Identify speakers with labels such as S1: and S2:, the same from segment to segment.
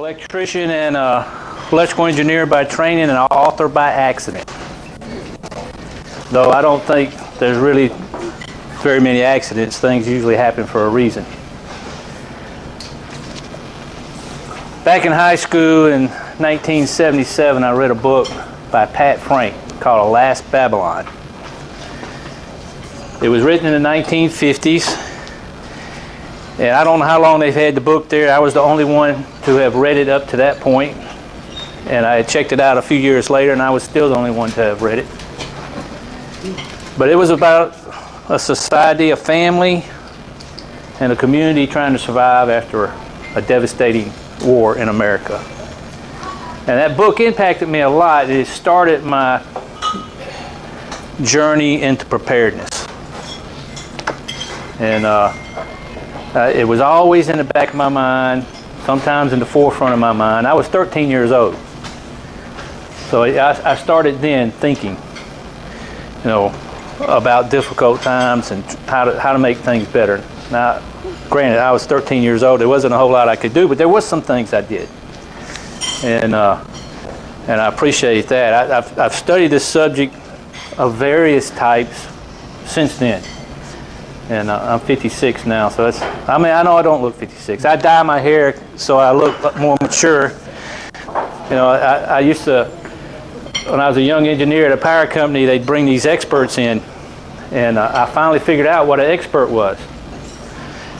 S1: electrician and electrical engineer by training and an author by accident. Though I don't think there's really very many accidents. Things usually happen for a reason. Back in high school in 1977, I read a book by Pat Frank called Last Babylon. It was written in the 1950s. And I don't know how long they've had the book there. I was the only one to have read it up to that point. And I had checked it out a few years later, and I was still the only one to have read it. But it was about a society, a family, and a community trying to survive after a devastating war in America. And that book impacted me a lot. It started my journey into preparedness. And it was always in the back of my mind, sometimes in the forefront of my mind. I was 13 years old. So I started then thinking, about difficult times and how to make things better. Now, granted, I was 13 years old. There wasn't a whole lot I could do, but there was some things I did. And I appreciate that. I've studied this subject of various types since then. And I'm 56 now, so I know I don't look 56. I dye my hair so I look more mature. I used to, when I was a young engineer at a power company, they'd bring these experts in, and I finally figured out what an expert was.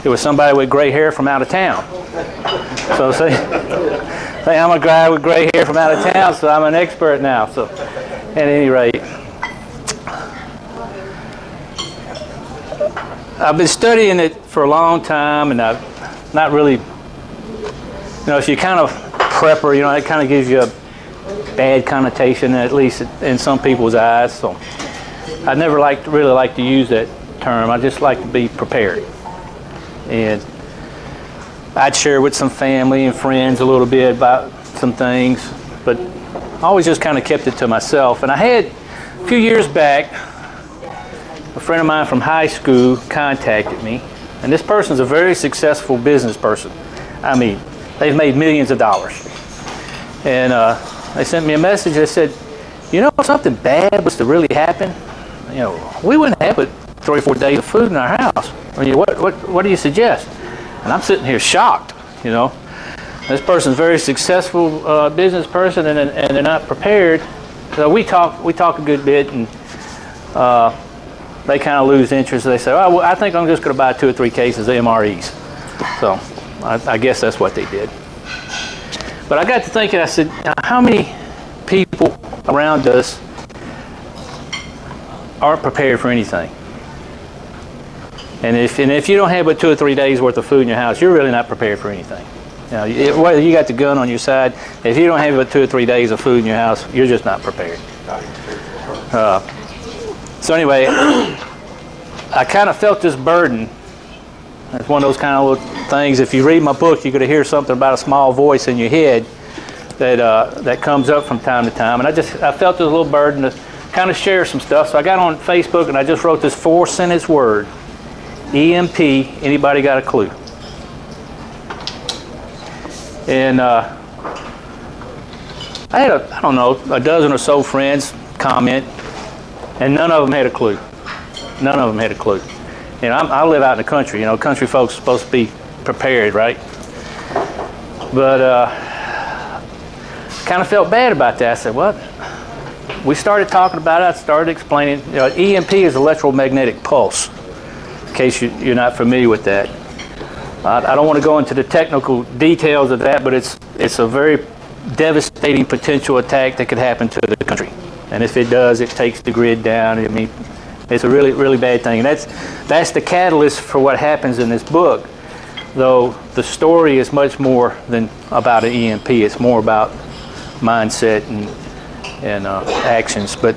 S1: It was somebody with gray hair from out of town. So say I'm a guy with gray hair from out of town, so I'm an expert now. So at any rate, I've been studying it for a long time, and I've not really, if you kind of prepper, it kind of gives you a bad connotation, at least in some people's eyes. So I never really like to use that term. I just like to be prepared. And I'd share with some family and friends a little bit about some things, but I always just kind of kept it to myself. And I had, a few years back, a friend of mine from high school contacted me, and this person's a very successful business person. I mean, they've made millions of dollars. And they sent me a message that said, something bad was to really happen, we wouldn't have but 3 or 4 days of food in our house. What do you suggest? And I'm sitting here shocked, This person's a very successful business person, and they're not prepared. So we talk a good bit, and they kind of lose interest. They say, well, I think I'm just going to buy 2 or 3 cases of MREs. So I guess that's what they did. But I got to thinking, I said, how many people around us aren't prepared for anything? And if you don't have but 2 or 3 days worth of food in your house, you're really not prepared for anything. Whether you got the gun on your side, if you don't have but 2 or 3 days of food in your house, you're just not prepared. So anyway, I kind of felt this burden. It's one of those kind of little things. If you read my book, you're going to hear something about a small voice in your head that comes up from time to time. And I felt this little burden to kind of share some stuff. So I got on Facebook and I just wrote this 4-sentence word: EMP. Anybody got a clue? And I had a dozen or so friends comment, and none of them had a clue. None of them had a clue. I live out in the country. Country folks are supposed to be prepared, right? But kind of felt bad about that. I said, well, we started talking about it. I started explaining. EMP is electromagnetic pulse, in case you're not familiar with that. I don't want to go into the technical details of that, but it's a very devastating potential attack that could happen to the country. And if it does, it takes the grid down. I mean, it's a really, really bad thing. And that's the catalyst for what happens in this book, though the story is much more than about an EMP. It's more about mindset and actions. But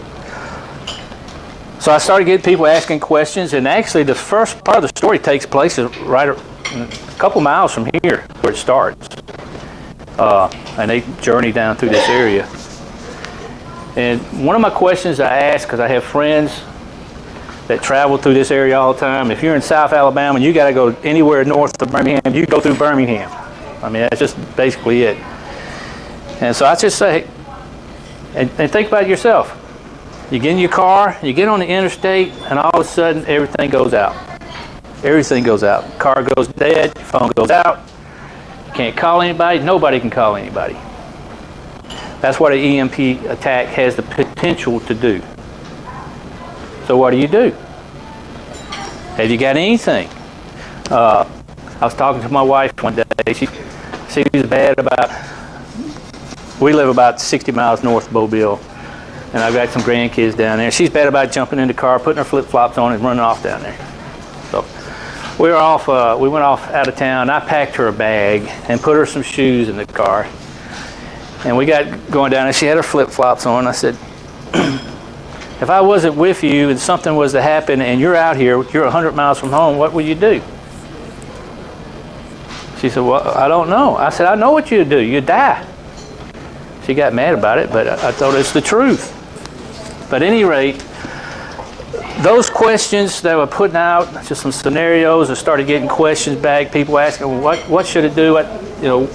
S1: so I started getting people asking questions, and actually the first part of the story takes place right a couple miles from here where it starts. And they journey down through this area. And one of my questions I ask, because I have friends that travel through this area all the time. If you're in South Alabama and you got to go anywhere north of Birmingham, you go through Birmingham. I mean, that's just basically it. And so I just say, and think about it yourself. You get in your car, you get on the interstate, and all of a sudden everything goes out. Everything goes out. Car goes dead, your phone goes out. You can't call anybody, nobody can call anybody. That's what an EMP attack has the potential to do. So what do? Have you got anything? I was talking to my wife one day. She was bad about, we live about 60 miles north of Mobile, and I've got some grandkids down there. She's bad about jumping in the car, putting her flip-flops on and running off down there. So we went off out of town. I packed her a bag and put her some shoes in the car. And we got going down, and she had her flip-flops on. I said, if I wasn't with you and something was to happen and you're out here, you're 100 miles from home, what would you do? She said, well, I don't know. I said, I know what you'd do. You'd die. She got mad about it, but I thought it's the truth. But at any rate, those questions that were putting out, just some scenarios, I started getting questions back, people asking, well, what should it do?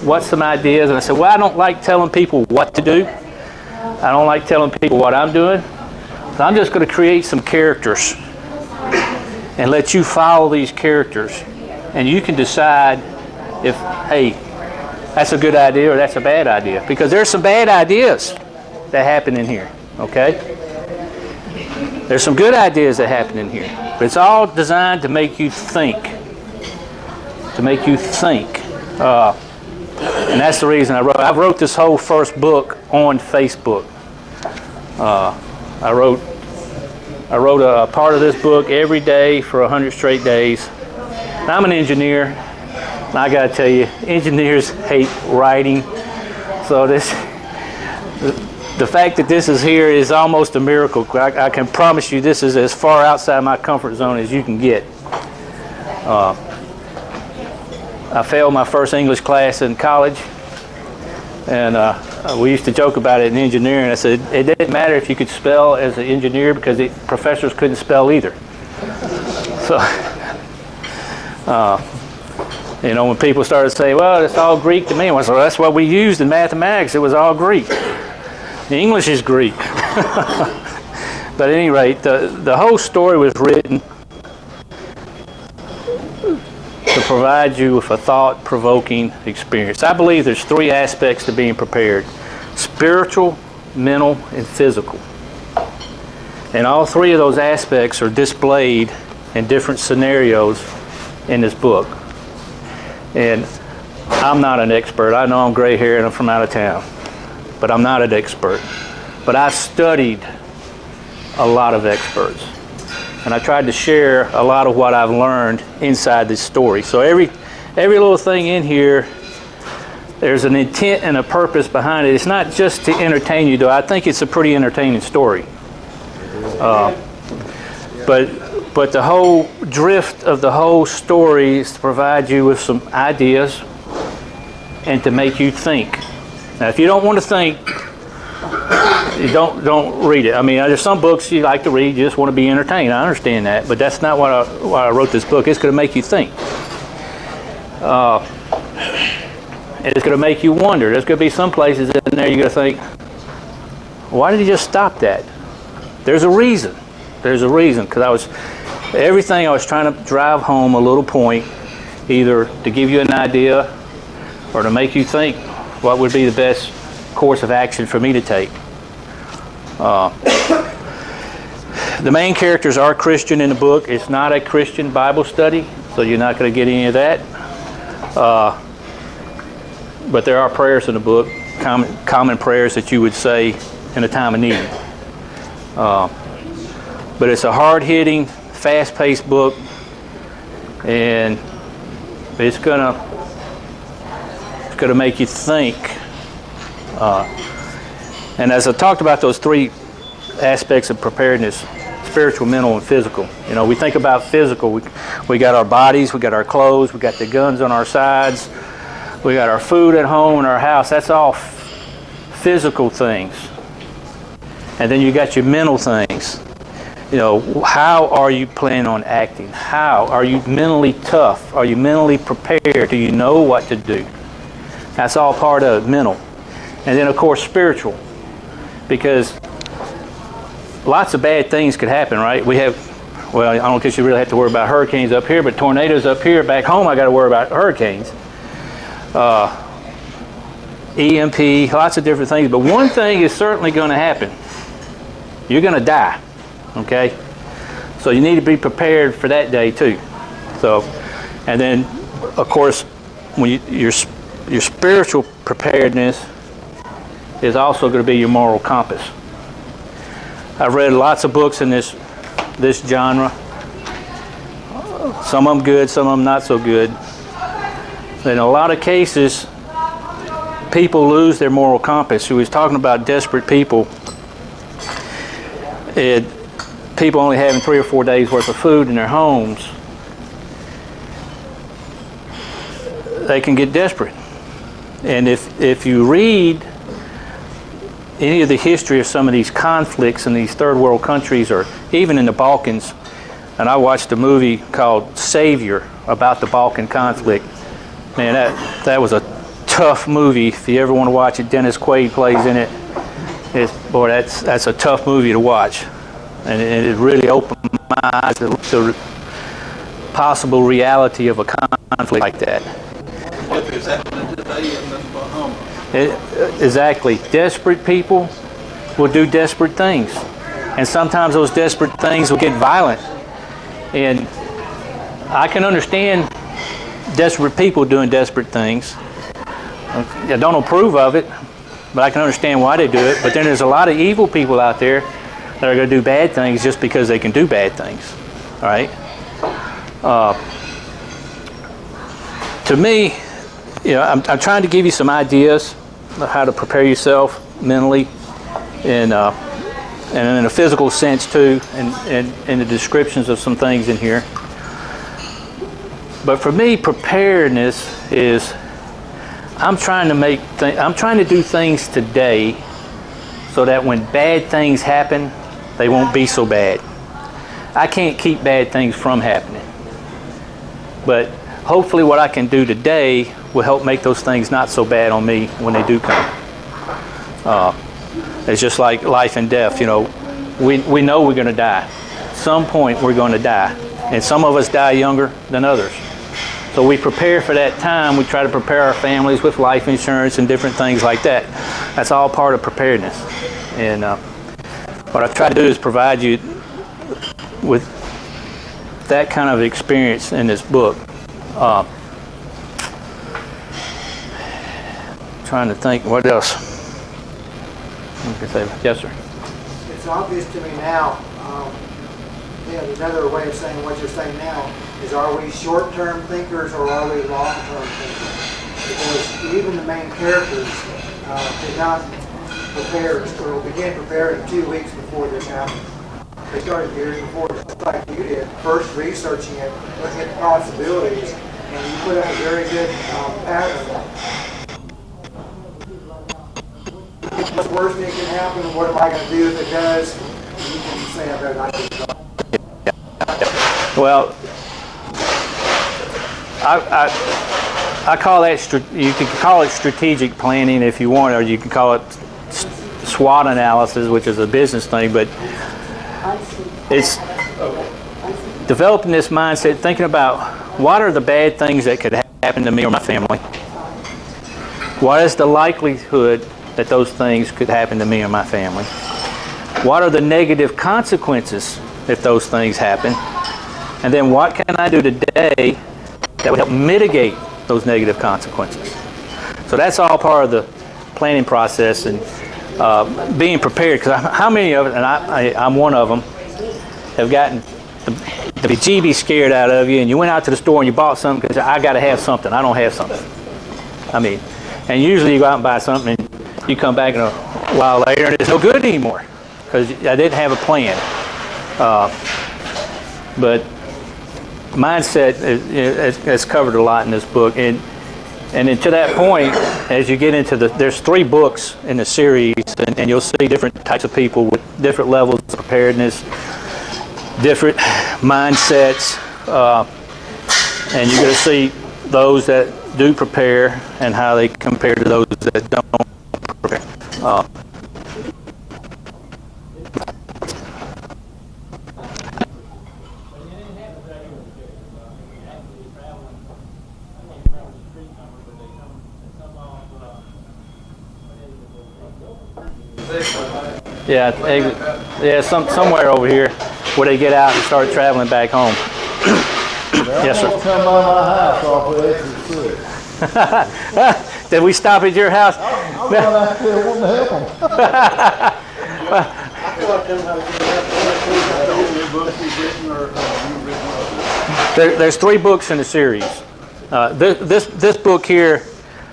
S1: What's some ideas? And I said, well, I don't like telling people what to do. I don't like telling people what I'm doing. So I'm just going to create some characters and let you follow these characters. And you can decide if, hey, that's a good idea or that's a bad idea. Because there's some bad ideas that happen in here, okay? There's some good ideas that happen in here. But it's all designed to make you think. To make you think. And that's the reason I wrote this whole first book on Facebook. I wrote a part of this book every day for 100 straight days. And I'm an engineer, and I got to tell you, engineers hate writing. So the fact that this is here is almost a miracle. I can promise you this is as far outside my comfort zone as you can get. I failed my first English class in college, and we used to joke about it in engineering. I said it didn't matter if you could spell as an engineer because the professors couldn't spell either. So, when people started saying, well, it's all Greek to me, I said, well, that's what we used in mathematics. It was all Greek. The English is Greek. But at any rate, the whole story was written to provide you with a thought-provoking experience. I believe there's three aspects to being prepared: spiritual, mental, and physical. And all three of those aspects are displayed in different scenarios in this book. And I'm not an expert. I know I'm gray hair and I'm from out of town, but I'm not an expert. But I've studied a lot of experts. And I tried to share a lot of what I've learned inside this story. So every little thing in here, there's an intent and a purpose behind it. It's not just to entertain you, though. I think it's a pretty entertaining story. But the whole drift of the whole story is to provide you with some ideas and to make you think. Now, if you don't want to think, you don't read it. I mean, there's some books you like to read, you just want to be entertained. I understand that, but that's not why I wrote this book. It's going to make you think. It's going to make you wonder. There's going to be some places in there you're going to think, why did he just stop that? There's a reason. There's a reason, because everything I was trying to drive home a little point, either to give you an idea or to make you think what would be the best course of action for me to take. The main characters are Christian in the book. It's not a Christian Bible study, so you're not going to get any of that. But there are prayers in the book, common prayers that you would say in a time of need. But it's a hard-hitting, fast-paced book, and it's gonna make you think. And as I talked about those three aspects of preparedness: spiritual, mental, and physical. We think about physical. We got our bodies, we got our clothes, we got the guns on our sides, we got our food at home in our house. That's all physical things. And then you got your mental things. How are you planning on acting? How are you mentally tough? Are you mentally prepared? Do you know what to do? That's all part of mental. And then, of course, spiritual, because lots of bad things could happen, right? We have, well, I don't guess you really have to worry about hurricanes up here, but tornadoes up here. Back home, I got to worry about hurricanes. EMP, lots of different things. But one thing is certainly going to happen. You're going to die, okay? So you need to be prepared for that day too. So, and then, of course, when your spiritual preparedness is also going to be your moral compass. I've read lots of books in this genre. Some of them good, some of them not so good. In a lot of cases, people lose their moral compass. He was talking about desperate people. People only having 3 or 4 days worth of food in their homes. They can get desperate. And if you read any of the history of some of these conflicts in these third world countries, or even in the Balkans, and I watched a movie called Savior about the Balkan conflict. Man, that was a tough movie. If you ever want to watch it, Dennis Quaid plays in it. Boy, that's a tough movie to watch, and it really opened my eyes to the possible reality of a conflict like that.
S2: What is happening today in Bahama?
S1: Exactly. Desperate people will do desperate things, and sometimes those desperate things will get violent. And I can understand desperate people doing desperate things. I don't approve of it, but I can understand why they do it. But then there's a lot of evil people out there that are going to do bad things just because they can do bad things. All right. To me, I'm trying to give you some ideas of how to prepare yourself mentally, and in a physical sense too, and the descriptions of some things in here. But for me, preparedness is I'm trying to do things today so that when bad things happen, they won't be so bad. I can't keep bad things from happening, but hopefully what I can do today will help make those things not so bad on me when they do come. It's just like life and death. We know we're going to die. At some point we're going to die, and some of us die younger than others. So we prepare for that time. We try to prepare our families with life insurance and different things like that. That's all part of preparedness. And what I've tried to do is provide you with that kind of experience in this book. Trying to think what else. Yes, sir.
S3: It's obvious to me now, another way of saying what you're saying now is, are we short-term thinkers or are we long-term thinkers? Because even the main characters did not prepare or begin preparing 2 weeks before this happened. They started years before, just like you did, first researching it, looking at the possibilities, and you put up a very good pattern. What's the worst thing can happen? What am I going to do if it does? You can say I better not do it.
S1: Well, I call that, you can call it strategic planning if you want, or you can call it SWOT analysis, which is a business thing, but it's developing this mindset, thinking about what are the bad things that could happen to me or my family. What is the likelihood that those things could happen to me or my family? What are the negative consequences if those things happen? And then what can I do today that would help mitigate those negative consequences? So that's all part of the planning process and being prepared. Because how many of it, and I'm one of them, have gotten the bejeebies scared out of you, and you went out to the store and you bought something because I got to have something. I don't have something. And usually you go out and buy something and you come back a while later and it's no good anymore because I didn't have a plan. But mindset is covered a lot in this book, and then to that point, as you get into there's 3 books in the series, and you'll see different types of people with different levels of preparedness, different mindsets, and you're going to see those that do prepare and how they compare to those that don't prepare. Yeah, yeah, somewhere over here where they get out and start traveling back home. Yes, sir.
S4: Come by my house off of exit 6.
S1: Did we stop at your house?
S4: I'm going out there wanting to help them.
S3: I taught them how to get up.
S1: There's 3 books in the series. This book here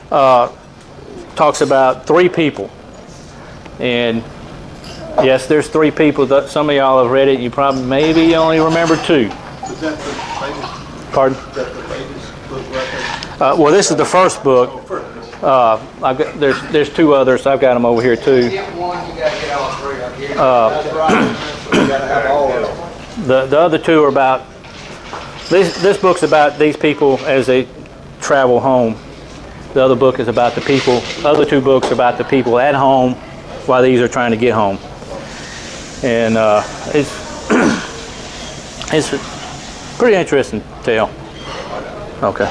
S1: talks about 3 people, and yes, there's 3 people. Some of y'all have read it. You probably maybe only remember 2.
S2: Is that the latest?
S1: Pardon?
S2: Is that the latest book right
S1: Well, this is the first book. I've got, there's 2 others. I've got them over here too.
S5: Get one, you gotta get all 3 up here.
S3: That's right. So you gotta have all of them.
S1: The other 2 are about this book's about these people as they travel home. The other book is about the people. Other 2 books are about the people at home while these are trying to get home. And it's it's a pretty interesting tale. Okay.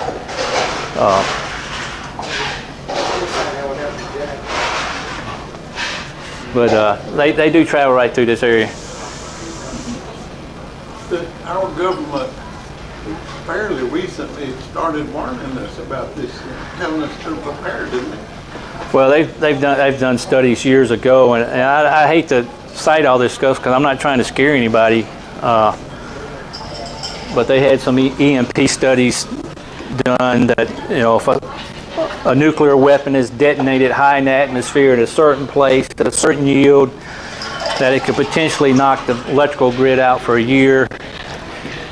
S1: But they do travel right through this area.
S2: Our government fairly recently started warning us about this, telling us to prepare, didn't they?
S1: Well, they've done studies years ago, and I hate to cite all this stuff because I'm not trying to scare anybody. But they had some EMP studies done that, you know, if a nuclear weapon is detonated high in the atmosphere at a certain place at a certain yield, that it could potentially knock the electrical grid out for a year,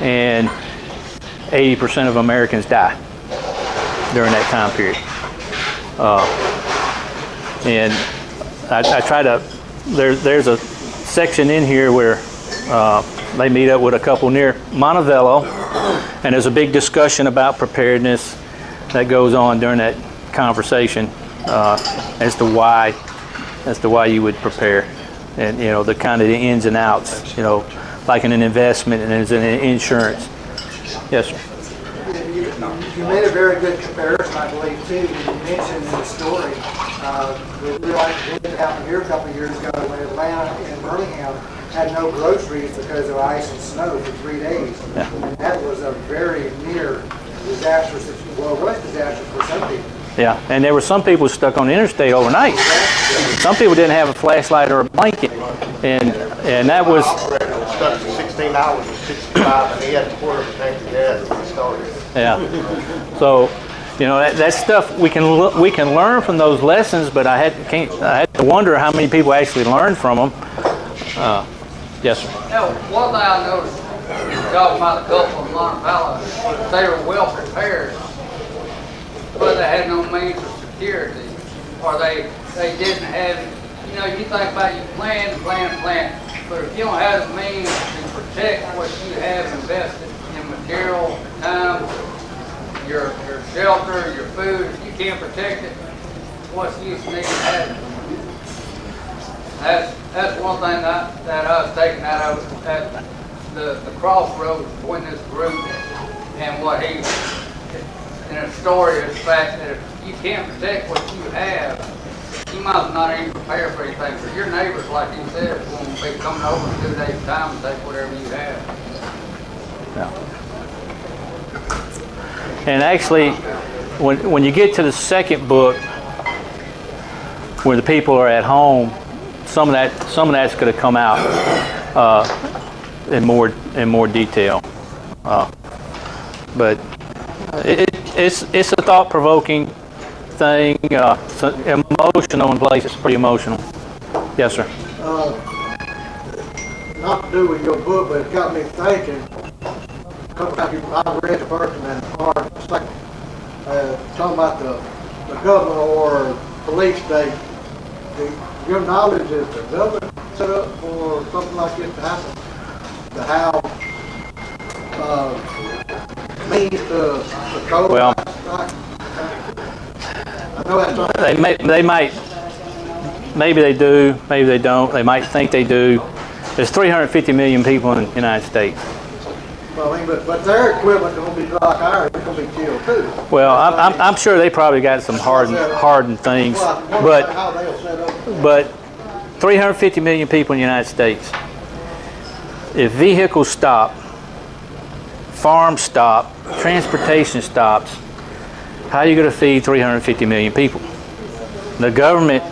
S1: and 80% of Americans die during that time period. And I try to, there's a section in here where they meet up with a couple near Montevallo, and there's a big discussion about preparedness that goes on during that conversation as to why you would prepare, and you know the kind of the ins and outs, you know, like in an investment and as in insurance. Yes, sir.
S3: You made a very good comparison, I believe, too. You mentioned in the story the real life that happened here a couple of years ago when Atlanta and Birmingham had no groceries because of ice and snow for 3 days.
S1: Yeah.
S3: And that was a very near disastrous, well, it was disastrous for some people.
S1: Yeah, and there were some people stuck on the interstate overnight. Some people didn't have a flashlight or a blanket, and that was.
S4: Stuck for 16 hours and 65, and he had a quarter of a tank of gas when he started.
S1: Yeah. So, you know, that stuff we can learn from those lessons, but I had to wonder how many people actually learned from them. Yes, sir.
S5: Now, one thing I noticed, talking about the couple of Montevallo, they were well prepared, but they had no means of security, or they didn't have, you know, you think about you plan, but if you don't have the means to protect what you have invested in material, time, your shelter, your food, if you can't protect it, what's the use of needing to have it? That's one thing that I was taking out of at the crossroads between this group and what he, in a story, is the fact that if you can't protect what you have, you might as well not even prepare for anything. For your neighbors, like you said, will be coming over in 2 days' time and take whatever you have.
S1: Yeah. And actually, when you get to the second book, where the people are at home, some of that's going to come out in more detail. But it's a thought-provoking thing. It's emotional in places. Pretty emotional. Yes, sir.
S3: Not to do with your book, but it got me thinking. A couple times I've read the person and it's like talking about the government or police state. Your knowledge is the government set up for something like this to happen? To have means to control? Well, I know that's not.
S1: maybe they do, maybe they don't. They might think they do. There's 350 million people in the United States.
S3: Well, I mean, but their equipment will be like ours, it's gonna be killed too.
S1: Well, I'm sure they probably got some hardened things, but
S3: How they'll set up.
S1: 350 million people in the United States. If vehicles stop, farms stop, transportation stops, how are you going to feed 350 million people? The government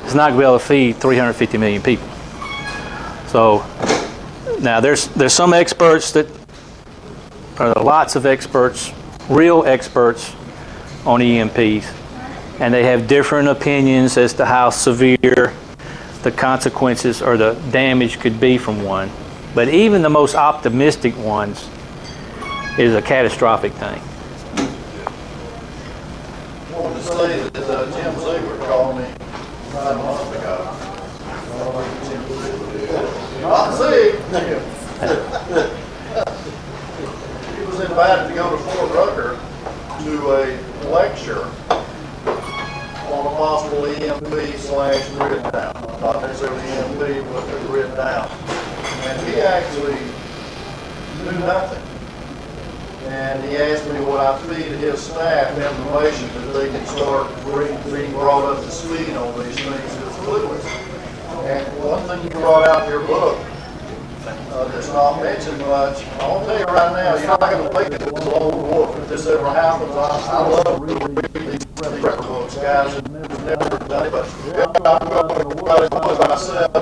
S1: is not going to be able to feed 350 million people. So now there's some experts that are lots of experts, real experts on EMPs, and they have different opinions as to how severe the consequences or the damage could be from one. But even the most optimistic ones is a catastrophic thing.
S6: I wanted to say that Tim Ziegler called me 5 months ago. Not Zig. He was invited to go to Fort Rucker to a lecture on a possible EMP/grid down. Not necessarily EMP, but the grid down. And he actually knew nothing. And he asked me would I feed his staff information that they can start being brought up to speed on these things with fluids. And one thing you brought out in your book that's not mentioned much, I want to tell you right now, you're not going to make it this lone wolf if this ever happens. I love reading these record books, guys that never done it, but I'm going to write it myself.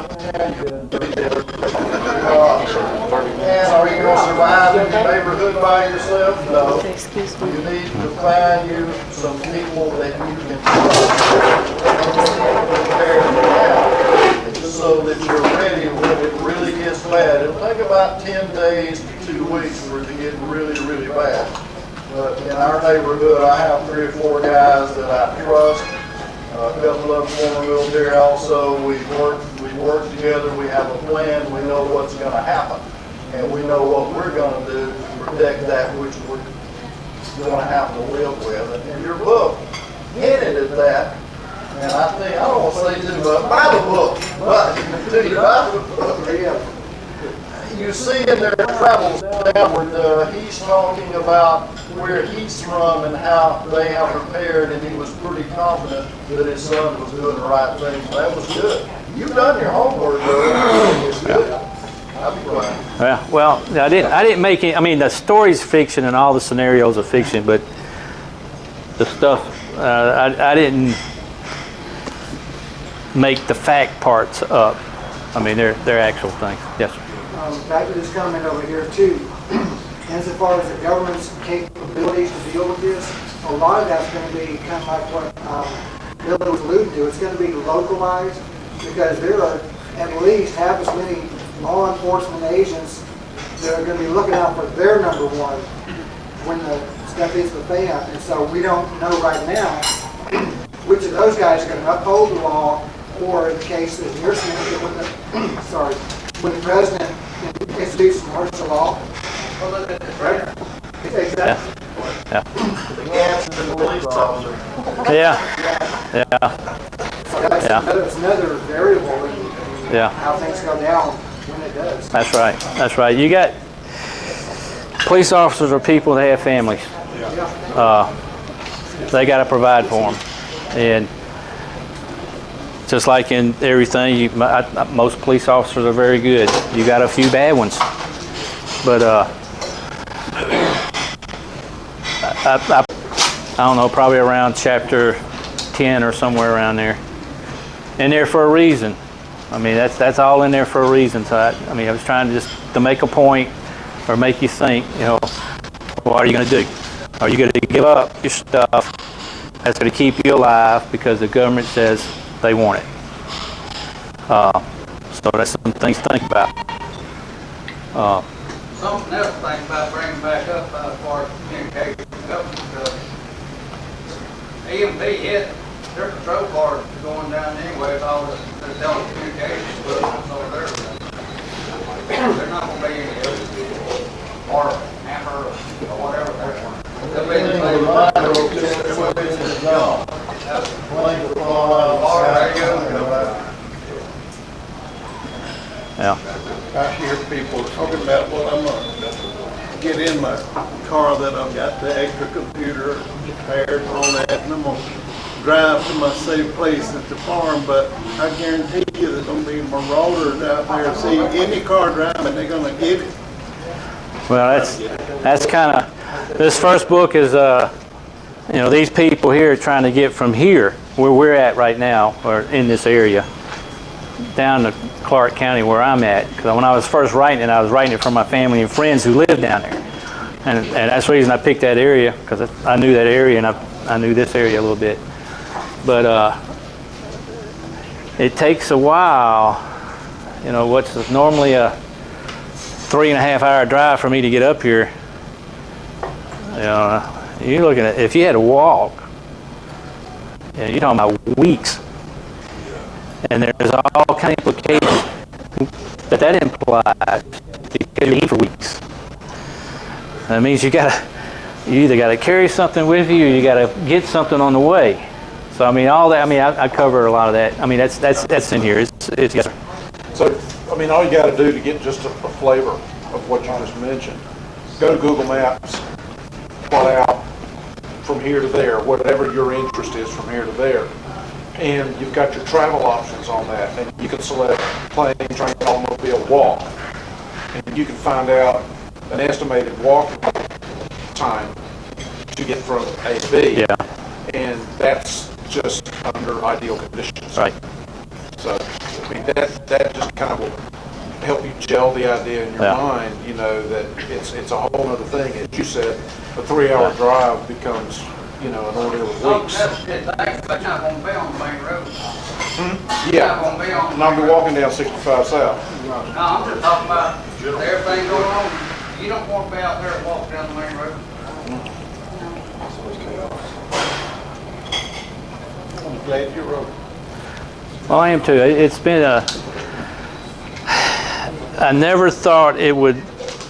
S6: And are you going to survive in the neighborhood by yourself? No. You need to find you some people that you can trust so that you're ready when it really gets bad. It'll take about 10 days to 2 weeks for it to get really, really bad. But in our neighborhood, I have 3 or 4 guys that I trust. A couple of them former military also. We've worked together. We have a plan. We know what's going to happen. And we know what we're going to do to protect that which we're going to have to live with. And your book hinted at that. And I think, I don't want to say too much, buy the book. But until you buy the book, you see in their travels downward, he's talking about where he's from and how they have prepared, and he was pretty confident that his son was doing the right thing. That was good. You've done your homework, though. It's good. I'll be quiet.
S1: Yeah, well, I didn't make it. I mean, the story's fiction and all the scenarios are fiction, but the stuff I didn't make the fact parts up. I mean, they're actual things. Yes, sir.
S3: Back to this comment over here too. Insofar as the government's capabilities to deal with this, a lot of that's going to be kind of like what Bill was alluding to. It's going to be localized because there are at least half as many law enforcement agents that are going to be looking out for their number one when the stuff hits the fan. And so we don't know right now which of those guys are going to uphold the law, or in the case that you're saying that when the president introduces martial law.
S5: Well, look at the trainer.
S3: Exactly.
S1: Yeah.
S6: The gas and the police officer.
S1: Yeah. Yeah.
S3: That's another variable in
S1: Yeah.
S3: how things go down when it does.
S1: That's right. That's right. You got police officers are people that have families. They got to provide for them, and just like in everything, most police officers are very good. You got a few bad ones, but I don't know, probably around chapter 10 or somewhere around there. In there for a reason. I mean, that's all in there for a reason. So I mean, I was trying to just to make a point or make you think. You know, what are you going to do? Are you going to give up your stuff that's going to keep you alive because the government says they want it? So that's some things to think about.
S5: Something else to think about bringing back up as far as communication with government, because EMP hit, their patrol cars are going down anyway with all the telecommunications equipment over there. They're not going to be any other, or hammer, or whatever they're. They'll be the same.
S6: Planes are falling out of the sky.
S2: hear people talking about, well, I'm gonna get in my car that I've got the extra computer prepared and all that, and I'm gonna drive to my safe place at the farm, but I guarantee you there's gonna be marauders out there. See any car driving, they're gonna get it.
S1: Well, that's kind of, this first book is, you know, these people here are trying to get from here, where we're at right now, or in this area, down to Clark County where I'm at. Because when I was first writing it, I was writing it for my family and friends who live down there. And that's the reason I picked that area, because I knew that area and I knew this area a little bit. But it takes a while, you know, what's normally a 3.5 hour drive for me to get up here. You know, you're looking at, if you had to walk, you know, you're talking about weeks. And there's all kind of implications that implies because you eat for weeks. That means you either gotta carry something with you, or you gotta get something on the way. So I mean, all that. I mean, I cover a lot of that. I mean, that's in here. It's yes, sir.
S7: So I mean, all you got to do to get just a flavor of what you just mentioned, go to Google Maps, plot out from here to there, whatever your interest is from here to there. And you've got your travel options on that. And you can select plane, train, automobile, walk. And you can find out an estimated walking time to get from A to B.
S1: Yeah.
S7: And that's just under ideal conditions.
S1: Right.
S7: So, I mean, that just kind of will help you gel the idea in your mind, you know, that it's a whole other thing. As you said, a 3-hour drive becomes, you know, an ordeal of weeks.
S5: That's a good thing, but you're not gonna be on the main road.
S7: Yeah,
S5: You're not gonna be on
S7: and
S5: the
S7: I'll
S5: main
S7: be
S5: road.
S7: walking down 65 South.
S5: No, I'm just talking about everything going on. You don't want to be out there and walk down the main road.
S2: I'm glad you wrote it.
S1: Well, I am too. It's been I never thought it would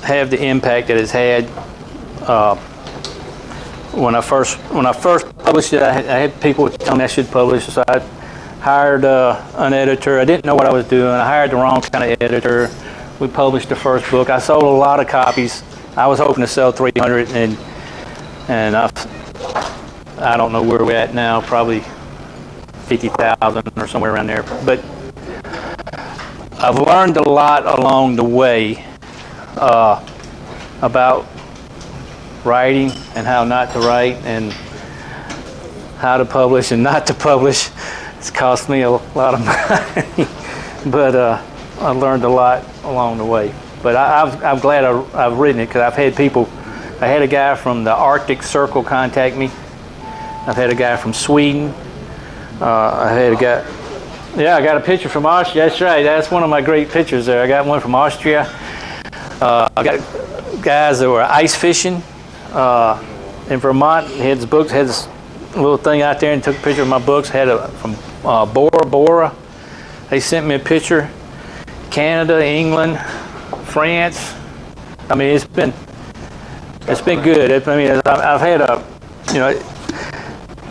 S1: have the impact that it's had. When I first published it, I had people tell me I should publish it, so I hired an editor. I didn't know what I was doing. I hired the wrong kind of editor. We published the first book. I sold a lot of copies. I was hoping to sell 300, and I don't know where we're at now. Probably 50,000 or somewhere around there. But I've learned a lot along the way about writing and how not to write and how to publish and not to publish. It's cost me a lot of money, but I learned a lot along the way. But I'm glad I've written it, because I've had people. I had a guy from the Arctic Circle contact me. I've had a guy from Sweden. I had a guy. Yeah, I got a picture from Austria. That's right. That's one of my great pictures there. I got one from Austria. I got guys that were ice fishing in Vermont. He had his books, had this little thing out there, and took a picture of my books. Had a from Bora Bora. They sent me a picture. Canada, England, France. I mean, it's been good. I mean, I've had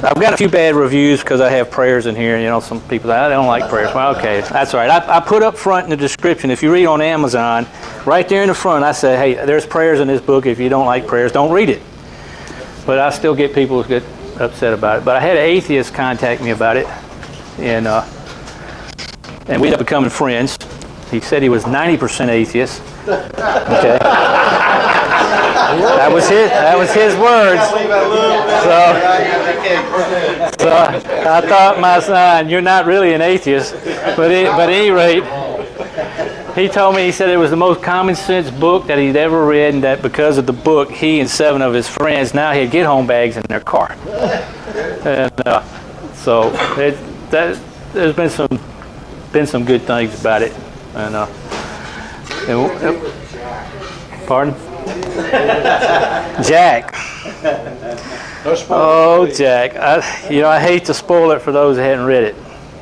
S1: I've got a few bad reviews because I have prayers in here. You know, some people I don't like prayers. Well, okay, that's all right. I put up front in the description, if you read on Amazon, right there in the front, I say, hey, there's prayers in this book. If you don't like prayers, don't read it. But I still get people who get upset about it. But I had an atheist contact me about it, and we ended up becoming friends. He said he was 90% atheist. Okay. That was his words. So I thought, my son, you're not really an atheist. But at any rate, he told me, he said it was the most common sense book that he'd ever read, and that because of the book, he and 7 of his friends now had get-home bags in their car. And so there's been some good things about it. And pardon? Jack.
S7: No spoilers.
S1: Oh, Jack. I hate to spoil it for those that hadn't read it.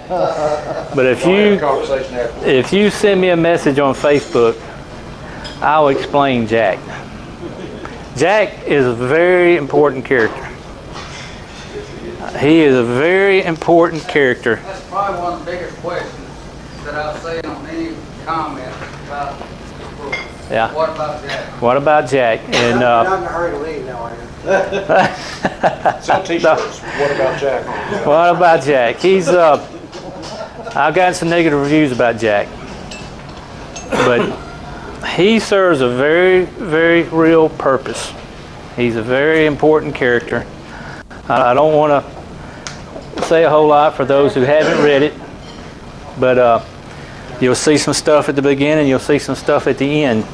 S1: But if you send me a message on Facebook, I'll explain Jack. Jack is a very important character. He is a very important character.
S5: That's probably one of the biggest questions that I've seen on any comment about
S1: Yeah.
S5: What about Jack?
S1: What about Jack? And
S3: Not in a hurry to leave now, are you?
S7: Sell t-shirts. What about Jack? on it?
S1: what about Jack? He's I've gotten some negative reviews about Jack, but he serves a very, very real purpose. He's a very important character. I don't want to say a whole lot for those who haven't read it, but you'll see some stuff at the beginning, you'll see some stuff at the end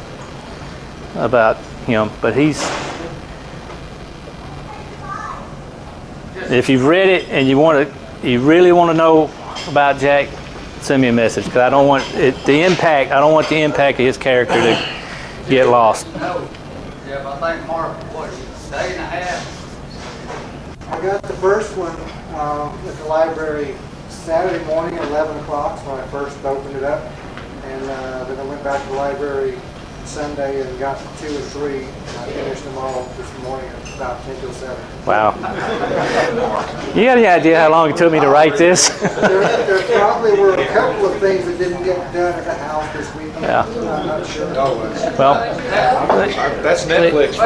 S1: about him. But if you've read it and you really want to know about Jack, send me a message, because I don't want the impact of his character to get lost.
S5: No. Yeah, but I think Mark, what, day and a half?
S3: I got the first one at the library Saturday morning at 11 o'clock when I first opened it up. And then I went back to the library Sunday and got 2 or 3. And I finished them all this morning at about 10 till 7.
S1: Wow. You got any idea how long it took me to write this?
S3: There probably were a couple of things that didn't get done at the house this weekend.
S1: Yeah.
S3: I'm not sure.
S1: Well,
S7: That's Netflix.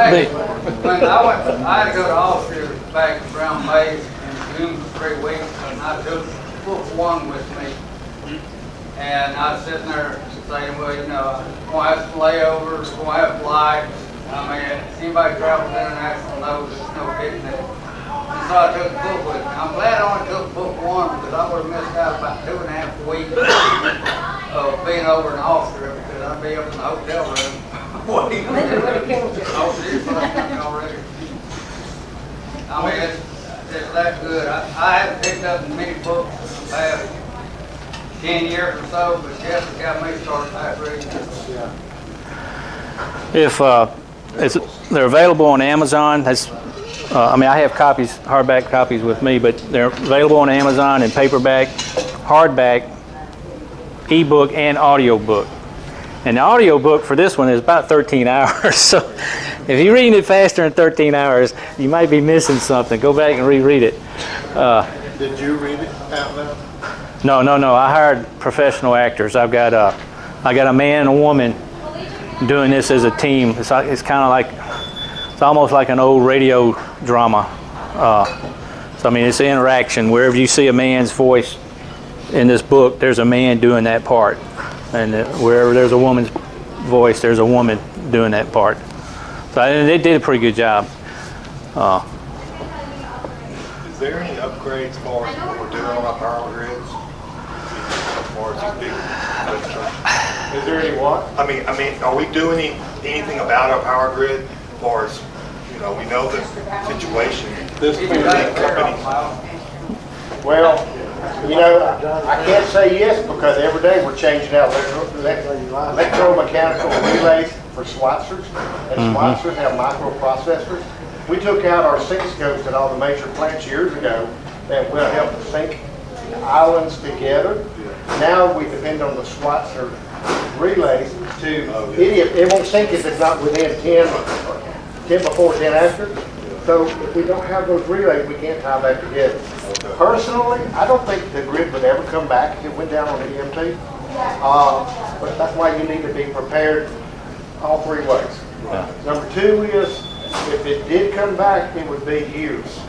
S5: When I had to go to Austria back around May and June for 3 weeks, and I took book 1 with me. And I was sitting there saying, well, you know, I'm going to have some layovers, going to have flights. I mean, anybody travels international knows there's no getting it. And so I took the book with me. I'm glad I only took book 1 because I would have missed out about 2.5 weeks of being over in Austria because I'd be up in the hotel room waiting. Oh, seriously, already. I mean, it's that good. I haven't picked up many books in the past 10 years or so, but Jessica got me started back reading.
S1: if they're available on Amazon, I mean, I have copies, hardback copies with me, but they're available on Amazon in paperback, hardback, ebook, and audiobook. And the audiobook for this one is about 13 hours. So if you're reading it faster than 13 hours, you might be missing something. Go back and reread it.
S2: Did you read it out loud?
S1: No. I hired professional actors. I got a man and a woman doing this as a team. It's kind of like, it's almost like an old radio drama. So I mean, it's an interaction. Wherever you see a man's voice in this book, there's a man doing that part, and wherever there's a woman's voice, there's a woman doing that part. So they did a pretty good job.
S8: Is there any upgrades as far as what we're doing on our power grids? As far as these big,
S4: Is there any what?
S8: I mean, are we doing anything about our power grid as far as, you know, we know the situation.
S2: This
S5: He's
S2: big
S5: back there
S2: company.
S5: on
S4: Well, you know, I can't say yes because every day we're changing out electromechanical relays for Schweitzers, and Schweitzers have microprocessors. We took out our sync scopes at all the major plants years ago that will help sync islands together. Now we depend on the Schweitzer relays to, it won't sync if it's not within 10 before, 10 after. So if we don't have those relays, we can't tie that together. Personally, I don't think the grid would ever come back if it went down on the EMT. But that's why you need to be prepared all 3 ways. Number 2 is, if it did come back, it would be years.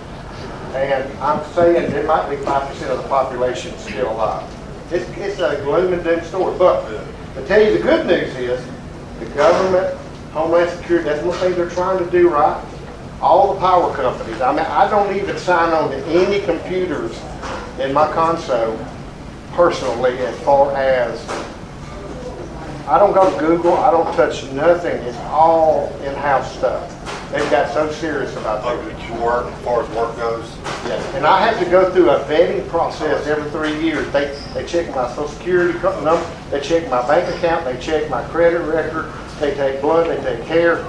S4: And I'm saying there might be 5% of the population still alive. It's a gloom and doom story. But to tell you the good news is, the government, Homeland Security, that's one thing they're trying to do right. All the power companies, I mean, I don't even sign on to any computers in my console personally, as far as, I don't go to Google, I don't touch nothing. It's all in-house stuff. They've got so serious about that.
S8: You work, as far as work goes.
S4: Yes, and I have to go through a vetting process every 3 years. They check my social security number, they check my bank account, they check my credit record, they take blood, they take hair.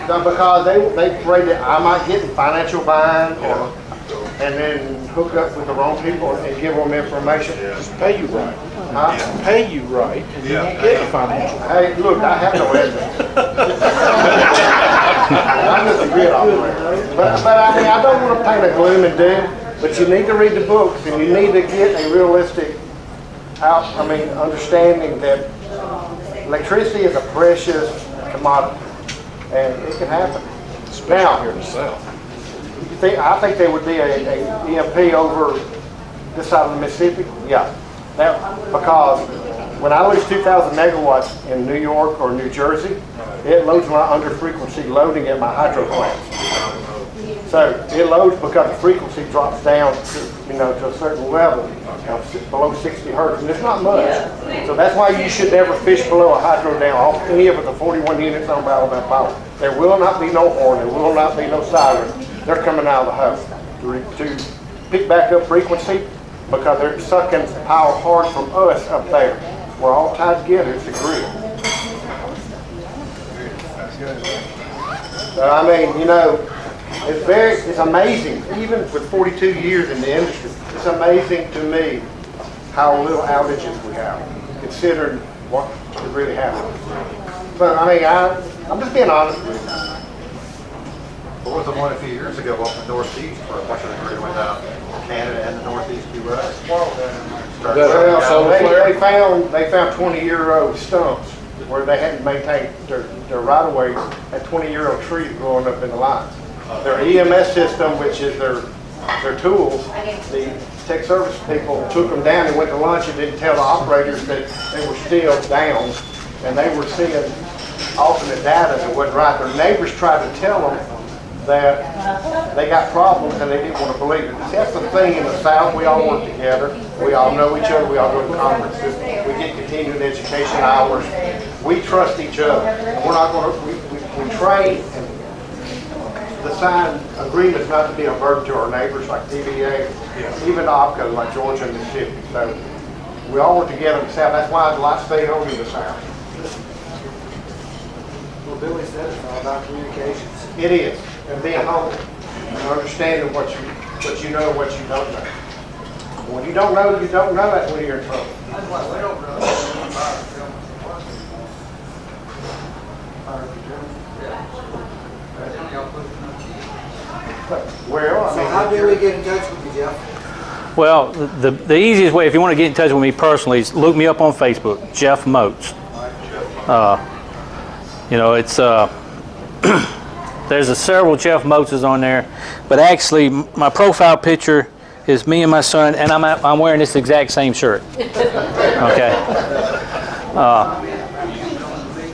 S4: Because they afraid that I might get in financial bind and then hook up with the wrong people and give them information.
S7: Just pay you right.
S4: Huh?
S7: Pay you right, and then you get the financial.
S4: Hey, look, I have no evidence. I'm just a grid operator. But I mean, I don't want to paint a gloom and doom, but you need to read the books and you need to get a realistic understanding that electricity is a precious commodity, and it can happen.
S7: Especially here in the south.
S4: I think there would be a EMP over this side of the Mississippi. Yeah, because when I lose 2,000 megawatts in New York or New Jersey, it loads my under frequency loading at my hydro plants. So it loads because the frequency drops down to, to a certain level, below 60 hertz, and it's not much. So that's why you should never fish below a hydro dam. Any of the 41 units on Alabama Power. There will not be no horn. There will not be no siren. They're coming out of the hose to pick back up frequency because they're sucking power hard from us up there. We're all tied together. It's a grid. So, I mean, it's amazing, even with 42 years in the industry, it's amazing to me how little outages we have, considering what is really happening. But I mean, I'm just being honest with you.
S9: What was the one a few years ago up in the Northeast where a bunch of the grid went out? Canada and the Northeast U.S.
S4: Well, they found 20-year-old stumps where they hadn't maintained their right-of-way, had 20-year-old trees growing up in the lines. Their EMS system, which is their tools, the tech service people took them down and went to lunch and didn't tell the operators that they were still down, and they were seeing alternate data that wasn't right. Their neighbors tried to tell them that they got problems and they didn't want to believe it. That's the thing in the South, we all work together, we all know each other, we all go to conferences, we get continuing education hours, we trust each other. And we're not going to, we train and sign agreements not to be a burden to our neighbors like TVA, even the OPCO like Georgia and Mississippi. So we all work together in the South. That's why I'd like to stay home in the South.
S3: Well, Billy said it's all about communications.
S4: It is, and being humble and understanding what you know and what you don't know. When you don't know, you don't know. That's when you're in trouble.
S5: That's why we don't know about film.
S4: Well, I
S3: So
S4: mean,
S3: how do we get in touch with you, Jeff?
S1: Well, the easiest way, if you want to get in touch with me personally, is look me up on Facebook, Jeff Motes. It's there's several Jeff Moteses on there, but actually my profile picture is me and my son, and I'm wearing this exact same shirt. Okay.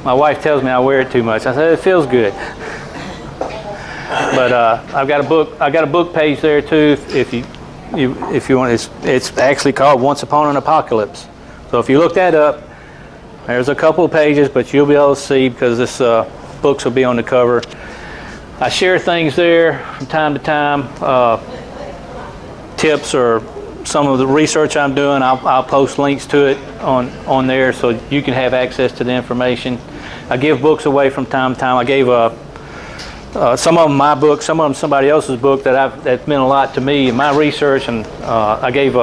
S1: My wife tells me I wear it too much. I said it feels good. But I've got a book. I got a book page there too. If you want, it's actually called Once Upon an Apocalypse. So if you look that up, there's a couple of pages, but you'll be able to see because this books will be on the cover. I share things there from time to time, tips or some of the research I'm doing. I'll post links to it on there so you can have access to the information. I give books away from time to time. I gave some of them my book, some of them somebody else's book that's meant a lot to me in my research, and I gave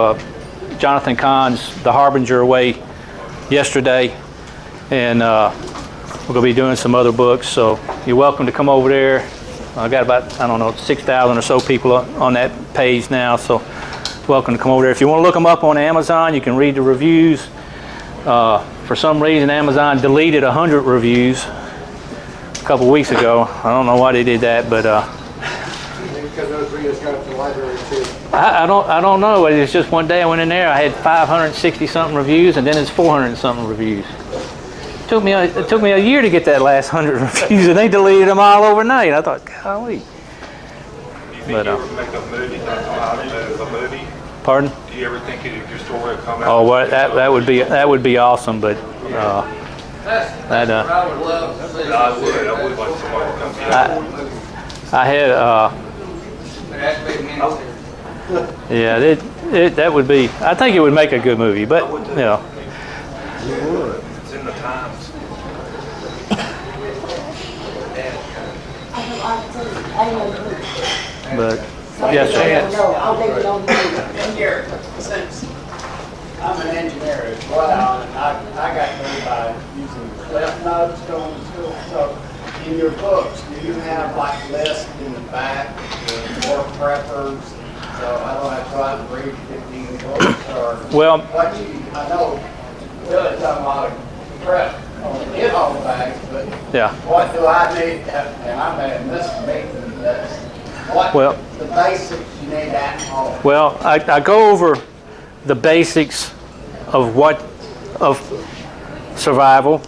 S1: Jonathan Cahn's The Harbinger away yesterday, and we're going to be doing some other books, so you're welcome to come over there. I got about, 6,000 or so people on that page now, so welcome to come over there. If you want to look them up on Amazon, you can read the reviews. For some reason, Amazon deleted 100 reviews a couple weeks ago. I don't know why they did that, but
S3: Maybe because those videos got up to the library too.
S1: I don't know. It's just one day I went in there, I had 560 something reviews, and then it's 400 something reviews. It took me a year to get that last 100 reviews, and they deleted them all overnight. I thought, golly.
S8: Do you think you ever make a movie out of it as a movie?
S1: Pardon?
S8: Do you ever think your story will come out?
S1: Oh, well, that would be awesome, but
S5: That's what I would love to see.
S8: I would like somebody to come get it.
S1: I had
S5: It has to be a miniseries.
S1: yeah, that would be. I think it would make a good movie, but
S8: It's in the times.
S1: but yes, sir.
S10: I'm an engineer as well, and I got moved by using cliff notes going to school. So in your books, do you have like lists in the back for work preppers? So I don't have to try to read 15 books or
S1: Well,
S10: what you, I know Billy's done a lot of prep on only get all the bags, but
S1: Yeah.
S10: what do I need, and I'm at this meeting, what
S1: Well-
S10: the basics you need at home.
S1: Well, I go over the basics of survival.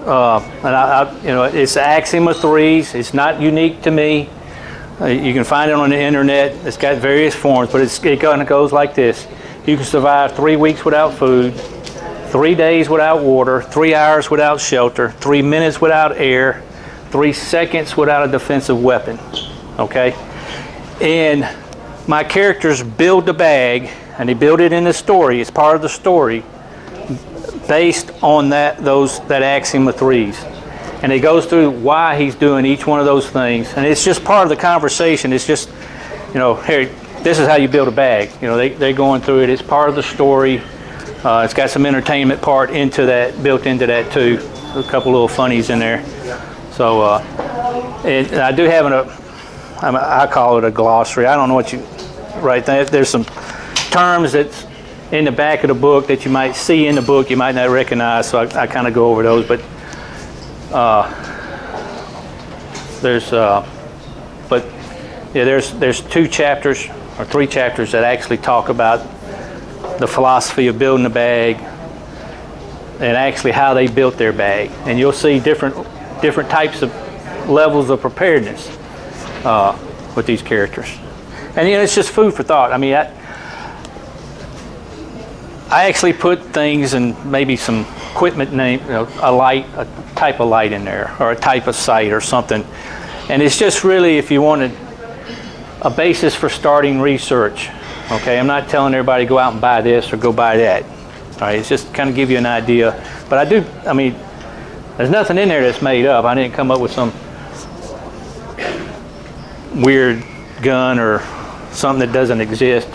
S1: And you know, it's the axiom of threes. It's not unique to me. You can find it on the internet. It's got various forms, but it kind of goes like this. You can survive 3 weeks without food, 3 days without water, 3 hours without shelter, 3 minutes without air, 3 seconds without a defensive weapon. Okay? And my characters build the bag, and they build it in the story. It's part of the story, based on that axiom of threes. And it goes through why he's doing each one of those things. And it's just part of the conversation. It's just, you know, here, this is how you build a bag. You know, they're going through it. It's part of the story. It's got some entertainment part built into that too. A couple little funnies in there. So, and I do have I call it a glossary. I don't know what you write. There's some terms that's in the back of the book that you might see in the book you might not recognize, so I kind of go over those. But there's 2 chapters or 3 chapters that actually talk about the philosophy of building a bag and actually how they built their bag, and you'll see different types of levels of preparedness with these characters. And you know, it's just food for thought. I mean, I actually put things and maybe some equipment name, you know, a type of light in there, or a type of sight or something. And it's just really, if you wanted a basis for starting research. Okay, I'm not telling everybody go out and buy this or go buy that. All right, it's just kind of give you an idea. But I mean, there's nothing in there that's made up. I didn't come up with some weird gun or something that doesn't exist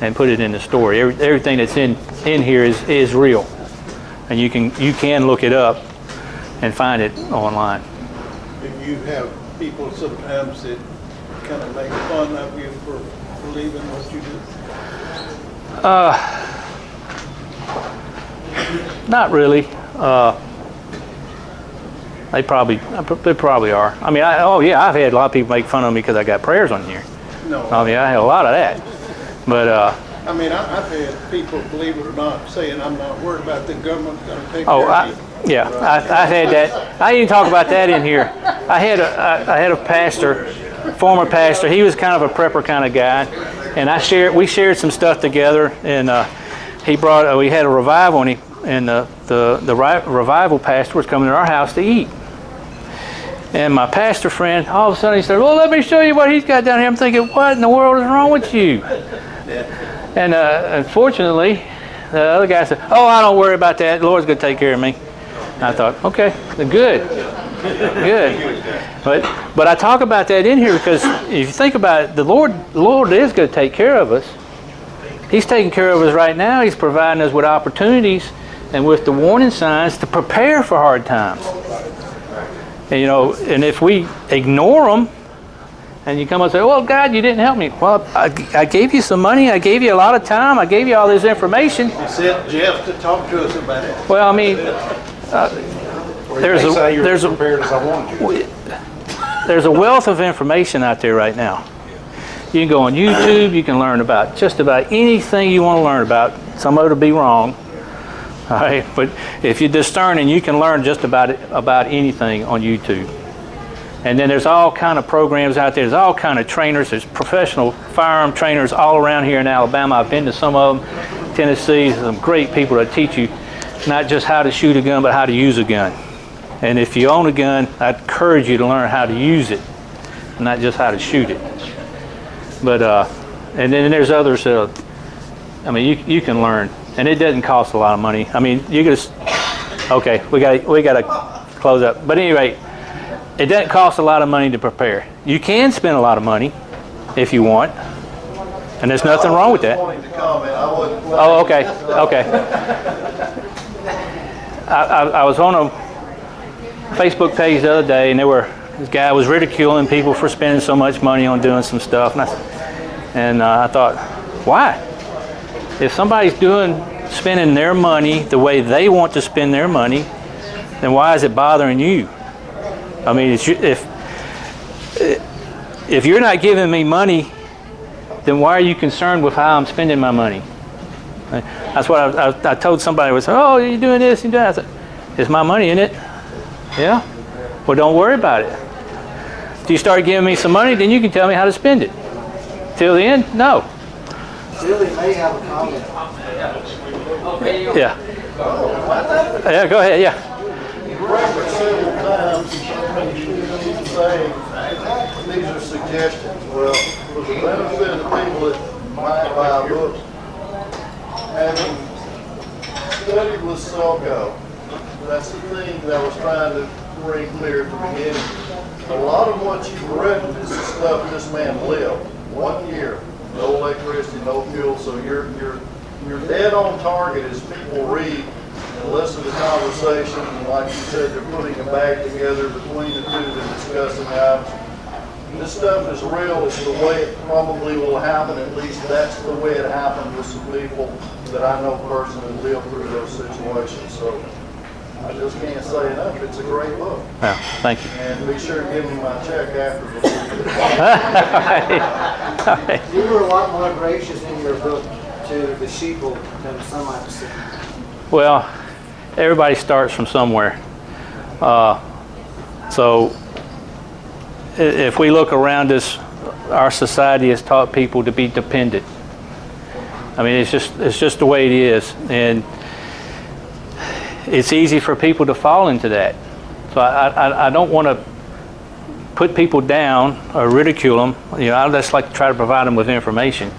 S1: and put it in the story. Everything that's in here is real, and you can look it up and find it online.
S2: And you have people sometimes that kind of make fun of you for believing what you do.
S1: Not really. They probably are. I mean, I've had a lot of people make fun of me because I got prayers on here.
S2: No.
S1: I mean, I had a lot of that. But
S2: I mean, I've had people, believe it or not, saying I'm not worried about the government going to take care of me.
S1: I had that. I didn't talk about that in here. I had a pastor, former pastor. He was kind of a prepper kind of guy, and we shared some stuff together. And we had a revival, and the revival pastor was coming to our house to eat. And my pastor friend, all of a sudden he said, "Well, let me show you what he's got down here." I'm thinking, what in the world is wrong with you? And unfortunately, the other guy said, "Oh, I don't worry about that. The Lord's going to take care of me." And I thought, okay, good. But I talk about that in here because if you think about it, the Lord is going to take care of us. He's taking care of us right now. He's providing us with opportunities and with the warning signs to prepare for hard times. And, you know, and if we ignore them, and you come and say, "Well, God, you didn't help me." Well, I gave you some money. I gave you a lot of time. I gave you all this information.
S2: You sent Jeff to talk to us about it.
S1: Well, I mean, there's a wealth of information out there right now. You can go on YouTube. You can learn about just about anything you want to learn about. Some of it will be wrong. All right, but if you're discerning, you can learn just about anything on YouTube. And then there's all kind of programs out there. There's all kind of trainers. There's professional firearm trainers all around here in Alabama. I've been to some of them. Tennessee, some great people that teach you not just how to shoot a gun, but how to use a gun. And if you own a gun, I encourage you to learn how to use it, not just how to shoot it. But and then there's others. I mean, you can learn, and it doesn't cost a lot of money. I mean, you just okay. We got to close up. But anyway, it doesn't cost a lot of money to prepare. You can spend a lot of money if you want, and there's nothing wrong with that. Oh, okay. I was on a Facebook page the other day, and this guy was ridiculing people for spending so much money on doing some stuff, and I thought, why? If somebody's spending their money the way they want to spend their money, then why is it bothering you? I mean, if you're not giving me money, then why are you concerned with how I'm spending my money? That's what I told somebody. Was, oh, you're doing this and that. I said, it's my money, isn't it? Yeah. Well, don't worry about it. If you start giving me some money, then you can tell me how to spend it. Till the end, no.
S3: Billy may have a comment.
S1: Yeah. Yeah, go ahead, yeah.
S6: Several times saying, these are suggestions. Well, for the benefit of the people that might buy books, having studied with Selco, that's the thing that I was trying to bring clear at the beginning. A lot of what you've written is the stuff this man lived. 1 year, no electricity, no fuel, so you're dead on target as people read and listen to conversation, and like you said, they're putting a bag together between the two and discussing items. This stuff is real. It's the way it probably will happen. At least that's the way it happened with some people that I know personally lived through those situations. So I just can't say enough. It's a great book.
S1: Yeah, thank you.
S6: And be sure to give me my check after.
S3: You were a lot more gracious in your book to the sheeple than some I've seen.
S1: Well, everybody starts from somewhere. So if we look around us, our society has taught people to be dependent. I mean, it's just the way it is, and it's easy for people to fall into that. So I don't want to put people down or ridicule them. You know, I just like to try to provide them with information.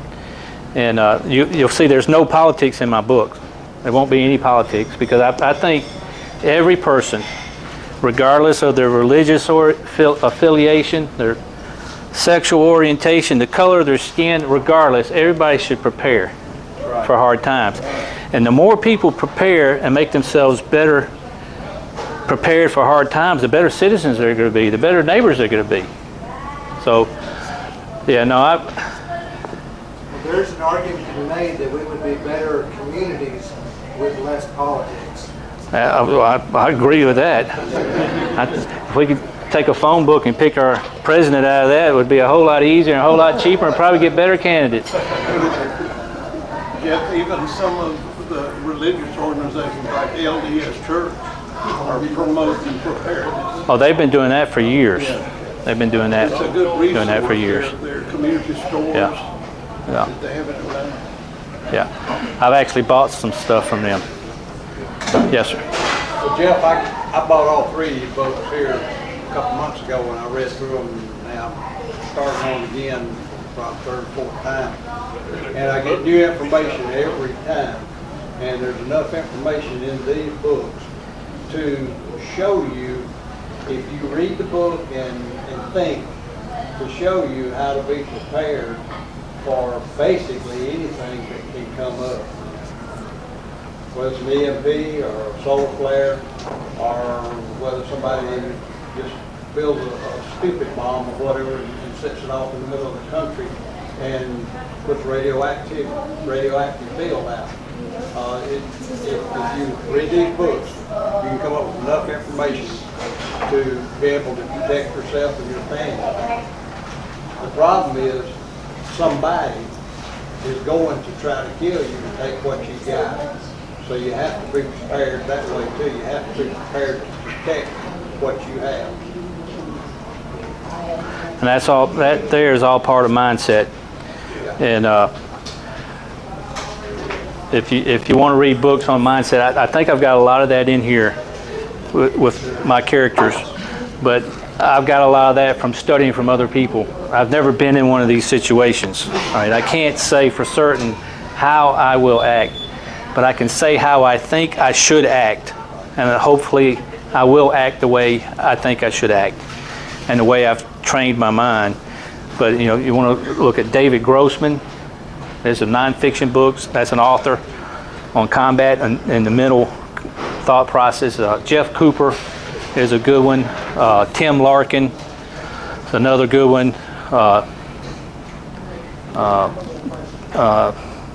S1: And you'll see there's no politics in my book. There won't be any politics, because I think every person, regardless of their religious or affiliation, their sexual orientation, the color of their skin, regardless, everybody should prepare for hard times. And the more people prepare and make themselves better prepared for hard times, the better citizens they're going to be, the better neighbors they're going to be. So, yeah, no,
S3: There's an argument to be made that we would be better communities with less politics.
S1: I agree with that. If we could take a phone book and pick our president out of that, it would be a whole lot easier and a whole lot cheaper, and probably get better candidates.
S2: Yet even some of the religious organizations like LDS Church are promoting preparedness.
S1: Oh, they've been doing that for years.
S2: Yeah.
S1: They've been doing that.
S2: It's a good resource.
S1: Doing that for years.
S2: Their community stores.
S1: Yeah. Yeah.
S2: They have it around.
S1: Yeah. I've actually bought some stuff from them. Yes, sir.
S11: Well, Jeff, I bought all three of your books here a couple months ago when I read through them, and now I'm starting on again for the third, fourth time. And I get new information every time, and there's enough information in these books to show you, if you read the book and think, to show you how to be prepared for basically anything that can come up. Whether it's an EMP or a solar flare, or whether somebody just builds a stupid bomb or whatever and sets it off in the middle of the country and puts radioactive field out. If you read these books, you can come up with enough information to be able to protect yourself and your family. The problem is somebody is going to try to kill you to take what you got. So you have to be prepared that way too. You have to be prepared to protect what you have.
S1: And that's all. That there is all part of mindset. And if you want to read books on mindset, I think I've got a lot of that in here with my characters. But I've got a lot of that from studying from other people. I've never been in one of these situations. All right, I can't say for certain how I will act, but I can say how I think I should act, and hopefully I will act the way I think I should act, and the way I've trained my mind. But you know, you want to look at David Grossman. There's some nonfiction books. That's an author on combat and the mental thought process. Jeff Cooper is a good one. Tim Larkin is another good one.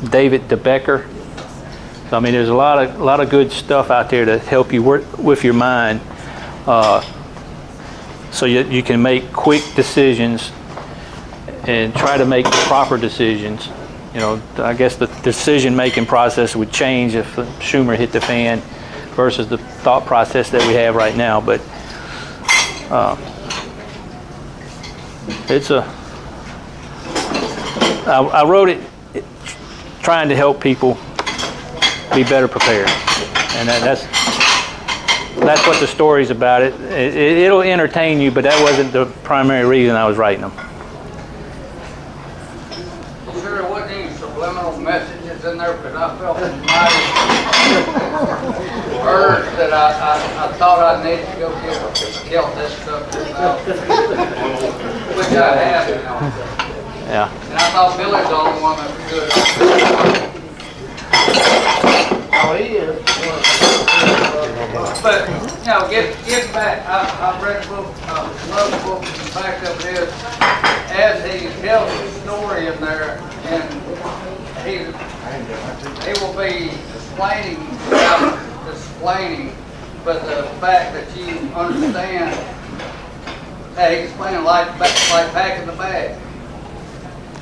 S1: David DeBecker So I mean, there's a lot of good stuff out there to help you work with your mind, so you can make quick decisions and try to make the proper decisions. You know, I guess the decision-making process would change if Schumer hit the fan versus the thought process that we have right now. But I wrote it trying to help people be better prepared, and that's what the story's about. It'll entertain you, but that wasn't the primary reason I was writing them.
S5: Sure, there wasn't any subliminal messages in there, because I felt mighty urge that I thought I needed to go kill this stuff out, which I have now.
S1: Yeah.
S5: And I thought Billy's the only one that could.
S10: Oh, he is.
S5: But, you know, get back. I've read a book, love the book, and the fact of it is, as he tells the story in there, and he will be explaining without explaining, but the fact that you understand, that he's explaining like packing the bag.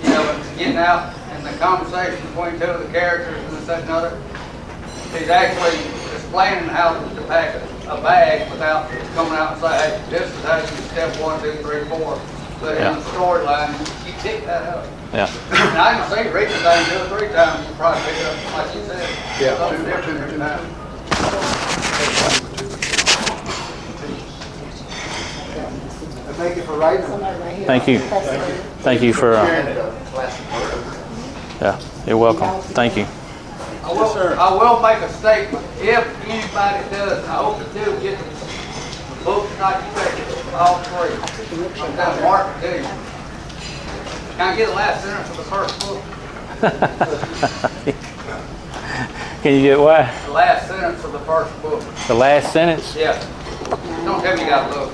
S5: You know, and getting out and the conversation between two of the characters and this, that, and other. He's actually explaining how to pack a bag without coming out and say, hey, this is how you step 1, 2, 3, 4. But in the storyline, you pick that up.
S1: Yeah.
S5: And I can see reading the thing 2 or 3 times, you probably pick it up, like you said.
S6: Yeah.
S5: Something different every time.
S3: Thank you for writing them.
S1: Thank you. Thank you for. Yeah, you're welcome. Thank you.
S5: I will make a statement. If anybody does, I hope they do get the books like you said, all 3. I'm going to mark it to you. Can I get the last sentence of the first book?
S1: Can you get what?
S5: The last sentence of the first book.
S1: The last sentence?
S5: Yeah. Don't tell me you got to look.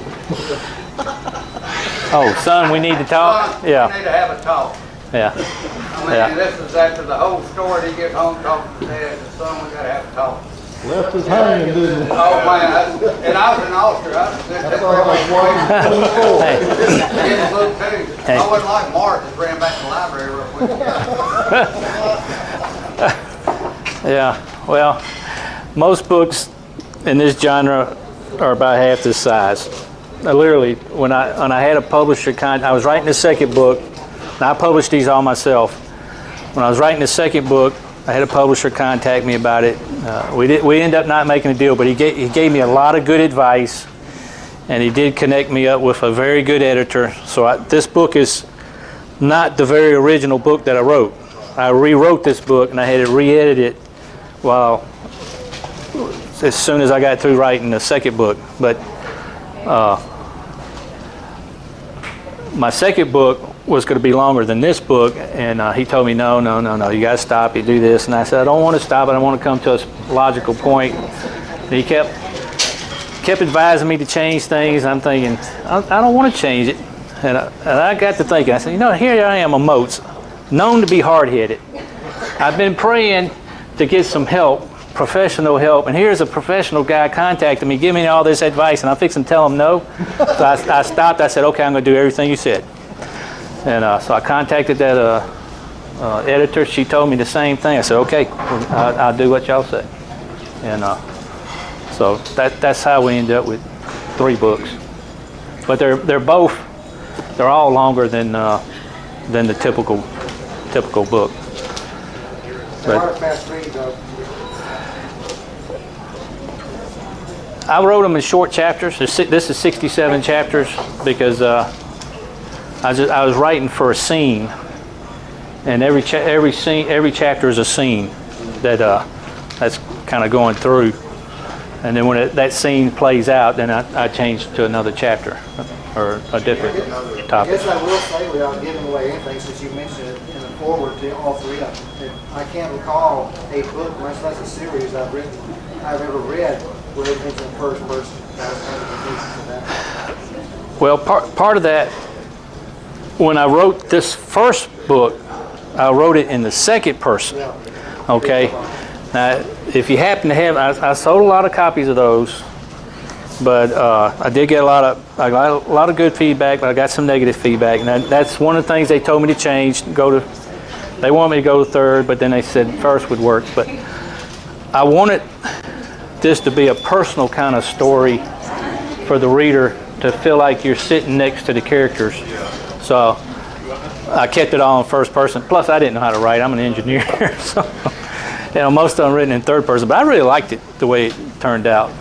S1: Oh, son, we need to talk?
S5: Son,
S1: Yeah.
S5: we need to have a talk.
S1: Yeah.
S5: I mean,
S1: Yeah.
S5: this is after the whole story. He gets home talking to Dad. The son, we got to have a talk.
S6: Left his hanging, didn't he?
S5: Oh, man. And I was in Austria. I was sitting there getting a book, too. I wasn't like Mark, just ran back to the library real quick.
S1: Yeah. Well, most books in this genre are about half this size. Literally, when I had a publisher I was writing the second book, and I published these all myself. When I was writing the second book, I had a publisher contact me about it. We ended up not making a deal, but he gave me a lot of good advice, and he did connect me up with a very good editor. So this book is not the very original book that I wrote. I rewrote this book, and I had it re-edited as soon as I got through writing the second book. But my second book was going to be longer than this book, and he told me, no, you got to stop, you do this. And I said, I don't want to stop, I want to come to a logical point. And he kept advising me to change things. I'm thinking, I don't want to change it. And I got to thinking, I said, here I am, a Motes, known to be hard-headed. I've been praying to get some help, professional help, and here's a professional guy contacting me, giving me all this advice, and I'm fixing to tell him no. So I stopped. I said, okay, I'm going to do everything you said. And so I contacted that editor. She told me the same thing. I said, okay, I'll do what y'all say. And so that's how we ended up with 3 books. But they're all longer than the typical book.
S3: They are fast read, though.
S1: I wrote them in short chapters. This is 67 chapters because I was writing for a scene, and every chapter is a scene that's kind of going through, and then when that scene plays out, then I change to another chapter or a different topic.
S3: I guess I will say, without giving away anything, since you mentioned it in the forward to all 3 of them, I can't recall a book, much less a series I've ever read where it mentions the first person. That's kind of the basis of that.
S1: Well, part of that, when I wrote this first book, I wrote it in the second person. Okay, Now, if you happen to have, I sold a lot of copies of those, but I did get I got a lot of good feedback, but I got some negative feedback, and that's one of the things they told me to change. They want me to go to third, but then they said first would work. But I wanted this to be a personal kind of story for the reader to feel like you're sitting next to the characters. So I kept it all in first person. Plus, I didn't know how to write. I'm an engineer, so most of them written in third person. But I really liked it the way it turned out.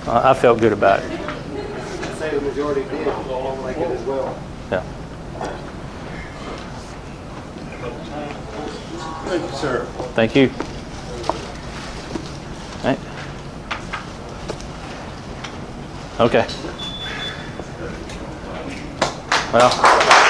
S1: I felt good about it.
S3: I'd say the majority did like it as well.
S1: Yeah.
S2: Thank you, sir.
S1: Thank you. Right. Okay. Well.